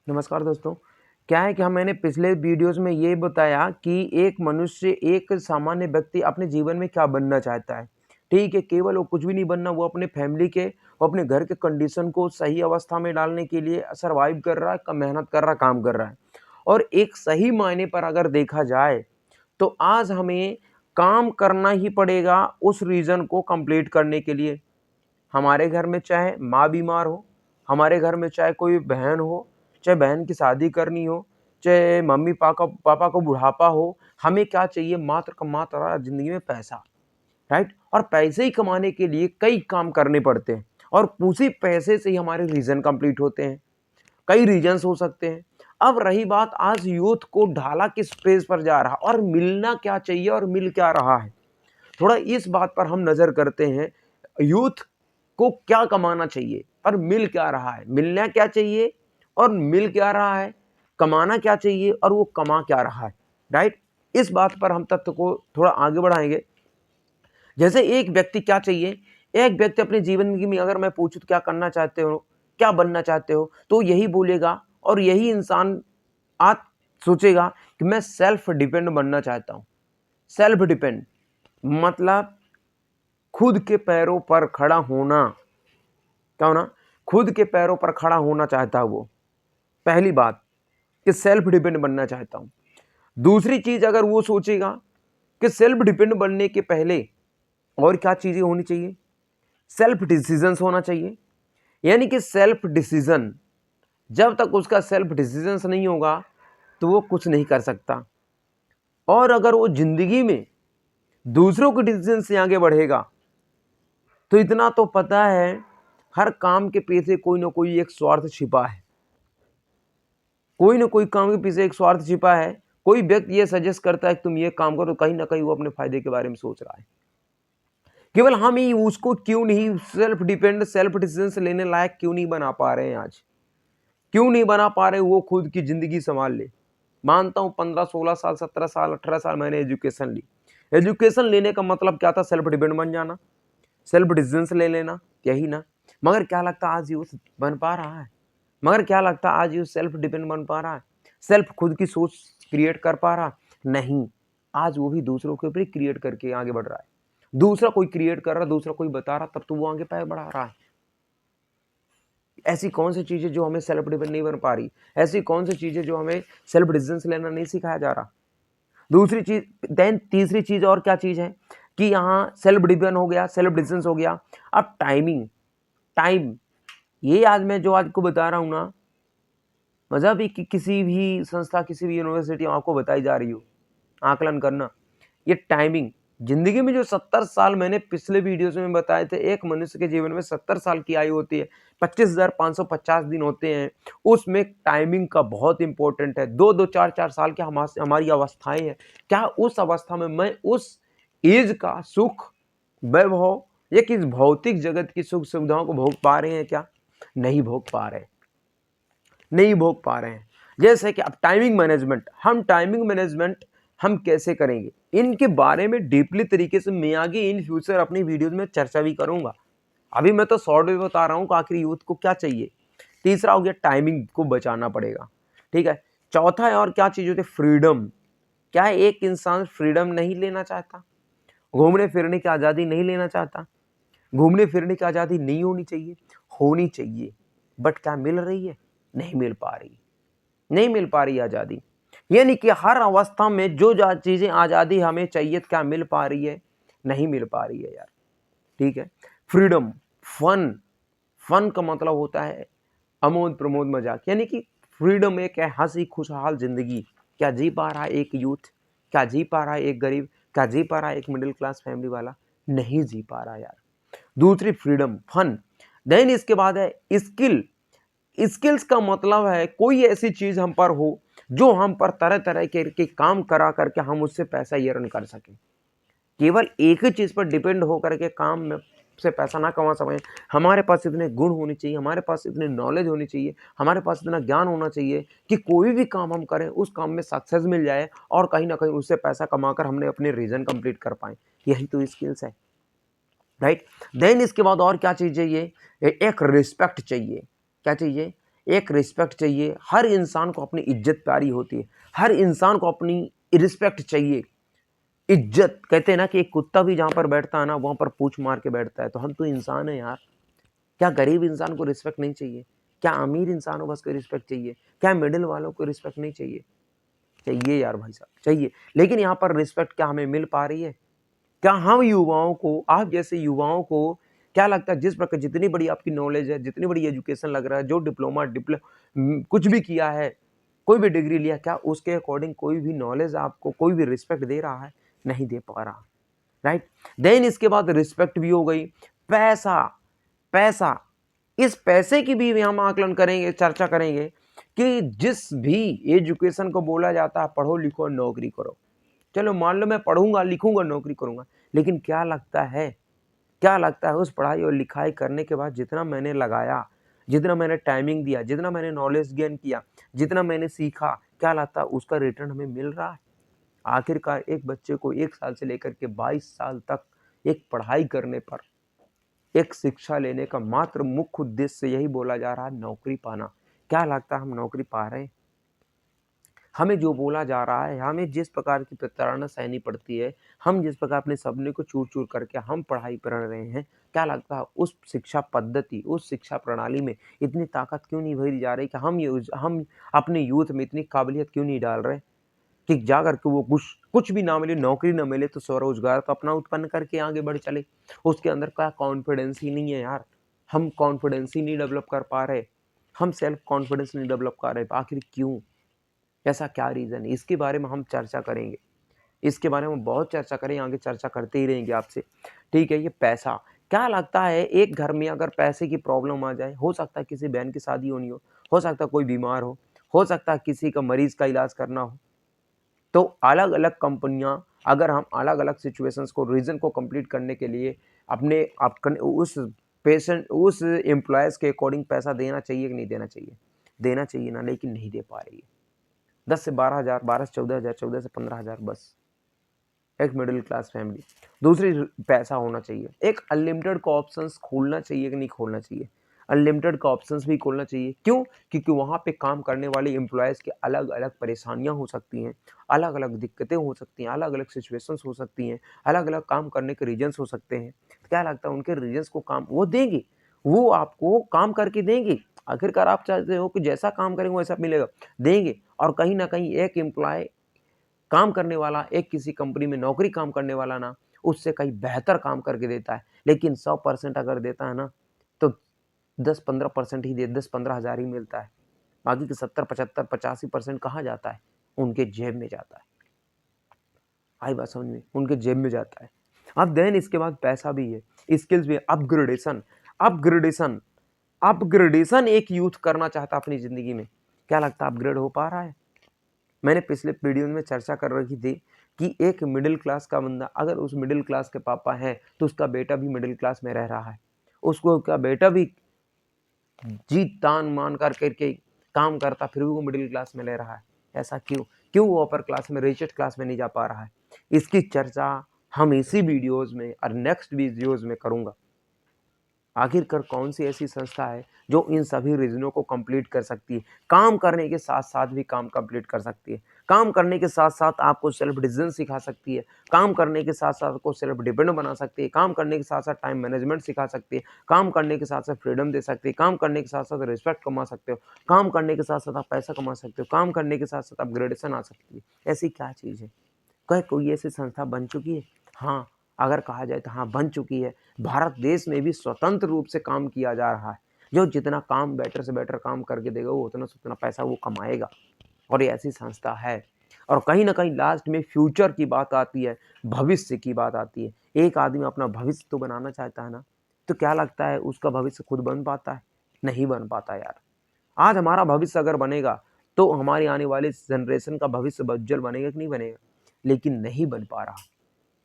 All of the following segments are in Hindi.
नमस्कार दोस्तों। क्या है कि मैंने पिछले वीडियोस में ये बताया कि एक मनुष्य, एक सामान्य व्यक्ति अपने जीवन में क्या बनना चाहता है। ठीक है, केवल वो कुछ भी नहीं बनना, वो अपने फैमिली के, वो अपने घर के कंडीशन को सही अवस्था में डालने के लिए सर्वाइव कर रहा है, मेहनत कर रहा है, काम कर रहा है। और एक सही मायने पर अगर देखा जाए तो आज हमें काम करना ही पड़ेगा उस रीज़न को कंप्लीट करने के लिए। हमारे घर में चाहे माँ बीमार हो, हमारे घर में चाहे कोई बहन हो, चाहे बहन की शादी करनी हो, चाहे मम्मी पापा को बुढ़ापा हो, हमें क्या चाहिए? मात्र का मात्र ज़िंदगी में पैसा, राइट? और पैसे ही कमाने के लिए कई काम करने पड़ते हैं और उसी पैसे से ही हमारे रीज़न कंप्लीट होते हैं। कई रीज़न्स हो सकते हैं। अब रही बात, आज यूथ को ढाला किस पेज पर जा रहा और मिलना क्या चाहिए और मिल क्या रहा है? थोड़ा इस बात पर हम नज़र करते हैं। यूथ को क्या कमाना चाहिए और मिल क्या रहा है? मिलना क्या चाहिए और मिल क्या रहा है? कमाना क्या चाहिए और वो कमा क्या रहा है? राइट? इस बात पर हम तथ्य को थोड़ा आगे बढ़ाएँगे। जैसे एक व्यक्ति क्या चाहिए? एक व्यक्ति अपने जीवन में अगर मैं पूछूँ तो क्या करना चाहते हो? क्या बनना चाहते हो? तो यही बोलेगा और यही इंसान आज सोचेगा कि मैं सेल्फ डिपेंड बनना चाहता हूँ। सेल्फ डिपेंड मतलब खुद के पैरों पर खड़ा होना। क्या होना? खुद के पैरों पर खड़ा होना चाहता है वो। पहली बात कि सेल्फ डिपेंड बनना चाहता हूँ। दूसरी चीज़ अगर वो सोचेगा कि सेल्फ डिपेंड बनने के पहले और क्या चीज़ें होनी चाहिए? सेल्फ डिसीजंस होना चाहिए। यानी कि सेल्फ डिसीजन, जब तक उसका सेल्फ डिसीजंस नहीं होगा तो वो कुछ नहीं कर सकता। और अगर वो ज़िंदगी में दूसरों के डिसीजन से आगे बढ़ेगा तो इतना तो पता है, हर काम के पीछे कोई ना कोई एक स्वार्थ छिपा है। कोई ना कोई काम के पीछे एक स्वार्थ छिपा है। कोई व्यक्ति ये सजेस्ट करता है कि तुम ये काम करो, कहीं ना कहीं वो अपने फायदे के बारे में सोच रहा है। केवल हम ही उसको क्यों नहीं सेल्फ डिपेंड, सेल्फ डिसीजन लेने लायक क्यों नहीं बना पा रहे हैं आज? क्यों नहीं बना पा रहे वो खुद की जिंदगी संभाल ले? मानता हूँ 15-16 साल, 17 साल, 18 साल मैंने एजुकेशन ली। एजुकेशन लेने का मतलब क्या था? सेल्फ डिपेंड बन जाना, सेल्फ डिसीजन ले लेना, यही ना। मगर क्या लगता आज यूथ बन पा रहा है? मगर क्या लगता आज यूथ सेल्फ डिपेंड बन पा रहा है? सेल्फ खुद की सोच क्रिएट कर पा रहा? नहीं। आज वो भी दूसरों के ऊपर ही क्रिएट करके आगे बढ़ रहा है। दूसरा कोई क्रिएट कर रहा, दूसरा कोई बता रहा, तब तो वो आगे पैर बढ़ा रहा है। ऐसी कौन सी चीजें जो हमें सेल्फ डिपेंड नहीं बन पा रही? ऐसी कौन सी चीजें जो हमें सेल्फ डिसीजन लेना नहीं सिखाया जा रहा? दूसरी चीज, देन तीसरी चीज और क्या चीज है कि यहाँ सेल्फ डिपेंड हो गया, सेल्फ डिसीजन हो गया। अब टाइमिंग, टाइम, ये आज मैं जो आपको बता रहा हूँ ना, मतलब कि किसी भी संस्था, किसी भी यूनिवर्सिटी आपको बताई जा रही हो, आकलन करना, ये टाइमिंग। जिंदगी में जो 70 साल मैंने पिछले वीडियोस में बताए थे, एक मनुष्य के जीवन में 70 साल की आयु होती है, 25,550 दिन होते हैं। उसमें टाइमिंग का बहुत इंपॉर्टेंट है। 2-2, 4-4 साल की हमारी अवस्थाएं हैं। क्या उस अवस्था में मैं उस एज का सुख, वैभव या किस भौतिक जगत की सुख सुविधाओं को भोग पा रहे हैं? क्या नहीं भोग पा रहे? नहीं भोग पा रहे हैं। जैसे कि अब टाइमिंग मैनेजमेंट, हम कैसे करेंगे, इनके बारे में डीपली तरीके से मैं आगे इन फ्यूचर अपनी वीडियोस में चर्चा भी करूंगा। अभी मैं तो शॉर्ट में बता रहा हूं कि आखिर यूथ को क्या चाहिए। तीसरा हो गया, टाइमिंग को बचाना पड़ेगा, ठीक है। चौथा है और क्या चीज होती है? फ्रीडम। क्या है, एक इंसान फ्रीडम नहीं लेना चाहता? घूमने फिरने की आज़ादी नहीं लेना चाहता? घूमने फिरने की आज़ादी नहीं होनी चाहिए? होनी चाहिए। बट क्या मिल रही है? नहीं मिल पा रही, नहीं मिल पा रही आज़ादी। यानी कि हर अवस्था में जो चीज़ें आज़ादी हमें चाहिए, क्या मिल पा रही है? नहीं मिल पा रही है यार, ठीक है। फ्रीडम, फन, फन का मतलब होता है अमोद प्रमोद मजाक। यानी कि फ्रीडम एक है हंसी खुशहाल जिंदगी। क्या जी पा रहा है एक यूथ? क्या जी पा रहा है एक गरीब? क्या जी पा रहा है एक मिडिल क्लास फैमिली वाला? नहीं जी पा रहा यार। दूसरी फ्रीडम, फन। देन इसके बाद है स्किल। स्किल्स का मतलब है कोई ऐसी चीज हम पर हो जो हम पर तरह तरह के काम करा करके हम उससे पैसा अर्न कर सकें। केवल एक ही चीज पर डिपेंड हो करके काम में से पैसा ना कमा सकें। हमारे पास इतने गुण होने चाहिए, हमारे पास इतनी नॉलेज होनी चाहिए, हमारे पास इतना ज्ञान होना चाहिए कि कोई भी काम हम करें उस काम में सक्सेस मिल जाए और कहीं ना कहीं उससे पैसा कमाकर हमने अपने रीजन कंप्लीट कर पाए। यही तो स्किल्स है, राइट। देन इसके बाद और क्या चीज चाहिए? एक रिस्पेक्ट चाहिए। क्या चाहिए? एक रिस्पेक्ट चाहिए। हर इंसान को अपनी इज्जत प्यारी होती है, हर इंसान को अपनी रिस्पेक्ट चाहिए, इज्जत। कहते हैं ना कि एक कुत्ता भी जहाँ पर बैठता है ना, वहाँ पर पूंछ मार के बैठता है। तो हम तो इंसान है यार। क्या गरीब इंसान को रिस्पेक्ट नहीं चाहिए? क्या अमीर इंसान हो बस को रिस्पेक्ट चाहिए? क्या मिडिल वालों को रिस्पेक्ट नहीं चाहिए? चाहिए यार भाई साहब, चाहिए। लेकिन यहाँ पर रिस्पेक्ट क्या हमें मिल पा रही है? क्या हम युवाओं को, आप जैसे युवाओं को क्या लगता है, जिस प्रकार जितनी बड़ी आपकी नॉलेज है, जितनी बड़ी एजुकेशन लग रहा है, जो डिप्लोमा कुछ भी किया है, कोई भी डिग्री लिया, क्या उसके अकॉर्डिंग कोई भी नॉलेज आपको, कोई भी रिस्पेक्ट दे रहा है? नहीं दे पा रहा, राइट। देन इसके बाद रिस्पेक्ट भी हो गई। पैसा, पैसा, इस पैसे की भी हम आकलन करेंगे, चर्चा करेंगे कि जिस भी एजुकेशन को बोला जाता है पढ़ो लिखो नौकरी करो। चलो मान लो मैं पढ़ूंगा लिखूंगा नौकरी करूंगा, लेकिन क्या लगता है उस पढ़ाई और लिखाई करने के बाद जितना मैंने लगाया, जितना मैंने टाइमिंग दिया, जितना मैंने नॉलेज गेन किया, जितना मैंने सीखा, क्या लगता है उसका रिटर्न हमें मिल रहा है? आखिरकार एक बच्चे को 1 साल से लेकर के 22 साल तक एक पढ़ाई करने पर, एक शिक्षा लेने का मात्र मुख्य उद्देश्य यही बोला जा रहा है, नौकरी पाना। क्या लगता है हम नौकरी पा रहे हैं? हमें जो बोला जा रहा है, हमें जिस प्रकार की प्रताड़ना सहनी पड़ती है, हम जिस प्रकार अपने सपने को चूर-चूर करके हम पढ़ाई पढ़ रहे हैं, क्या लगता है उस शिक्षा पद्धति, उस शिक्षा प्रणाली में इतनी ताकत क्यों नहीं भरी जा रही कि हम अपने यूथ में इतनी काबिलियत क्यों नहीं डाल रहे कि जा करके वो कुछ भी ना मिले, नौकरी ना मिले तो स्वरोजगार तो अपना उत्पन्न करके आगे बढ़ चले। उसके अंदर क्या कॉन्फिडेंस ही नहीं है यार। हम कॉन्फिडेंस ही नहीं डेवलप कर पा रहे, हम सेल्फ कॉन्फिडेंस नहीं डेवलप कर रहे। आखिर क्यों? ऐसा क्या रीज़न है? इसके बारे में हम चर्चा करेंगे। इसके बारे में बहुत चर्चा करेंगे, आगे चर्चा करते ही रहेंगे आपसे। ठीक है, ये पैसा, क्या लगता है एक घर में अगर पैसे की प्रॉब्लम आ जाए, हो सकता है किसी बहन की शादी होनी हो सकता है कोई बीमार हो सकता है किसी का मरीज़ का इलाज करना हो, तो अलग-अलग कंपनियाँ, अगर हम अलग-अलग सिचुएशंस को, रीज़न को कंप्लीट करने के लिए अपने उस उस एम्प्लॉइज़ के अकॉर्डिंग पैसा देना चाहिए कि नहीं देना चाहिए? देना चाहिए ना, लेकिन नहीं दे पा रही है। 10 से 12,000, 12 से 14,000, 14 से 15,000 बस, एक मिडिल क्लास फैमिली। दूसरी पैसा होना चाहिए। एक अनलिमिटेड का ऑप्शंस खोलना चाहिए कि नहीं खोलना चाहिए? अनलिमिटेड का ऑप्शंस भी खोलना चाहिए। क्यों? क्योंकि वहाँ पे काम करने वाले एम्प्लॉइज़ की अलग-अलग परेशानियाँ हो सकती हैं, अलग-अलग दिक्कतें हो सकती हैं, अलग-अलग सिचुएशंस हो सकती हैं, अलग-अलग काम करने के रीज़न्स हो सकते हैं। तो क्या लगता है उनके रीज़न्स को काम वो देंगे, वो आपको काम करके देंगे। आखिरकार आप चाहते हो कि जैसा काम करेंगे वैसा मिलेगा, देंगे। और कहीं न कहीं एक एम्प्लॉयी काम करने वाला, एक किसी कंपनी में नौकरी काम करने वाला ना, उससे कहीं बेहतर काम करके देता है। लेकिन 100% अगर देता है ना, तो 10-15% ही दे 10-15 हज़ार ही मिलता है। बाकी के 70, 75, 85% कहाँ जाता है? उनके जेब में जाता है। आई बात समझ में? उनके जेब में जाता है। अब देन इसके बाद पैसा भी है, स्किल्स भी है, अपग्रेडेशन, अपग्रेडेशन, अपग्रेडेशन एक यूथ करना चाहता है अपनी ज़िंदगी में। क्या लगता है अपग्रेड हो पा रहा है? मैंने पिछले वीडियो में चर्चा कर रखी थी कि एक मिडिल क्लास का बंदा, अगर उस मिडिल क्लास के पापा हैं, तो उसका बेटा भी मिडिल क्लास में रह रहा है। उसको का बेटा भी जी तान मान कर करके काम करता, फिर भी वो मिडिल क्लास में ले रहा है। ऐसा क्यों? क्यों वो अपर क्लास में, रिचेस्ट क्लास में नहीं जा पा रहा है? इसकी चर्चा हम इसी वीडियोज़ में और नेक्स्ट वीडियोज़ में करूँगा। आखिरकार कौन सी ऐसी संस्था है जो इन सभी रीजनों को कंप्लीट कर सकती है, काम करने के साथ साथ भी काम कंप्लीट कर सकती है, काम करने के साथ साथ आपको सेल्फ डिसीजन सिखा सकती है, काम करने के साथ साथ आपको सेल्फ डिपेंड बना सकती है, काम करने के साथ साथ टाइम मैनेजमेंट सिखा सकती है, काम करने के साथ साथ फ्रीडम दे सकती है, काम करने के साथ साथ रिस्पेक्ट कमा सकते हो, काम करने के साथ साथ आप पैसा कमा सकते हो, काम करने के साथ साथ अपग्रेडेशन आ सकती है। ऐसी क्या चीज़ है? क्या कोई ऐसी संस्था बन चुकी है? हाँ, अगर कहा जाए तो हाँ, बन चुकी है। भारत देश में भी स्वतंत्र रूप से काम किया जा रहा है। जो जितना काम बेटर से बेटर काम करके देगा, वो उतना से उतना पैसा वो कमाएगा, और ये ऐसी संस्था है। और कहीं न कहीं लास्ट में फ्यूचर की बात आती है, भविष्य की बात आती है। एक आदमी अपना भविष्य तो बनाना चाहता है ना, तो क्या लगता है उसका भविष्य खुद बन पाता है? नहीं बन पाता यार। आज हमारा भविष्य अगर बनेगा, तो हमारी आने वाली जनरेशन का भविष्य उज्ज्वल बनेगा कि नहीं बनेगा? लेकिन नहीं बन पा रहा।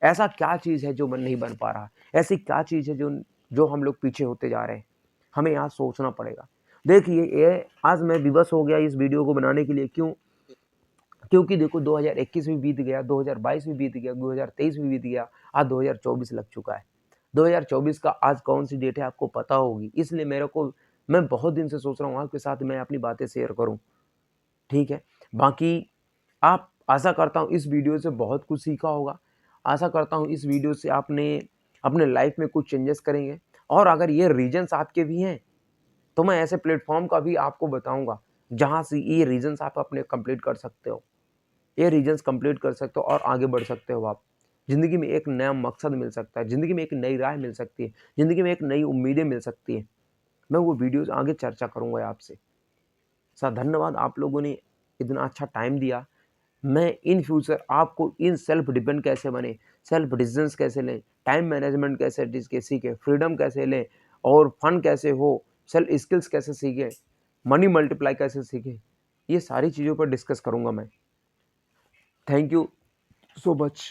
ऐसा क्या चीज़ है जो नहीं बन पा रहा? ऐसी क्या चीज़ है जो जो हम लोग पीछे होते जा रहे हैं? हमें यहाँ सोचना पड़ेगा। देखिए, ये आज मैं विवश हो गया इस वीडियो को बनाने के लिए, क्यों? क्योंकि देखो 2021 भी बीत गया, 2022 भी बीत गया, 2023 भी बीत गया, आज 2024 लग चुका है। 2024 का आज कौन-सी डेट है आपको पता होगी, इसलिए मेरे को मैं बहुत दिन से सोच रहा हूँ आपके साथ मैं अपनी बातें शेयर करूँ, ठीक है? बाकी आप आशा करता हूँ इस वीडियो से बहुत कुछ सीखा होगा। आशा करता हूँ इस वीडियो से आपने अपने लाइफ़ में कुछ चेंजेस करेंगे और अगर ये रीज़न्स आपके भी हैं, तो मैं ऐसे प्लेटफ़ॉर्म का भी आपको बताऊँगा, जहाँ से ये रीज़न्स आप अपने कंप्लीट कर सकते हो। ये रीजन्स कंप्लीट कर सकते हो और आगे बढ़ सकते हो आप। ज़िंदगी में एक नया मकसद मिल सकता है, ज़िंदगी में एक नई राह मिल सकती है, ज़िंदगी में एक नई उम्मीदें मिल सकती हैं। मैं वो वीडियोज़ आगे चर्चा करूँगा आपसे। धन्यवाद आप लोगों ने इतना अच्छा टाइम दिया। मैं इन फ्यूचर आपको इन सेल्फ डिपेंड कैसे बने, सेल्फ डिसीज़न्स कैसे लें, टाइम मैनेजमेंट कैसे सीखें, फ्रीडम कैसे लें और फन कैसे हो, सेल्फ स्किल्स कैसे सीखें, मनी मल्टीप्लाई कैसे सीखें, ये सारी चीज़ों पर डिस्कस करूँगा मैं। Thank you so much.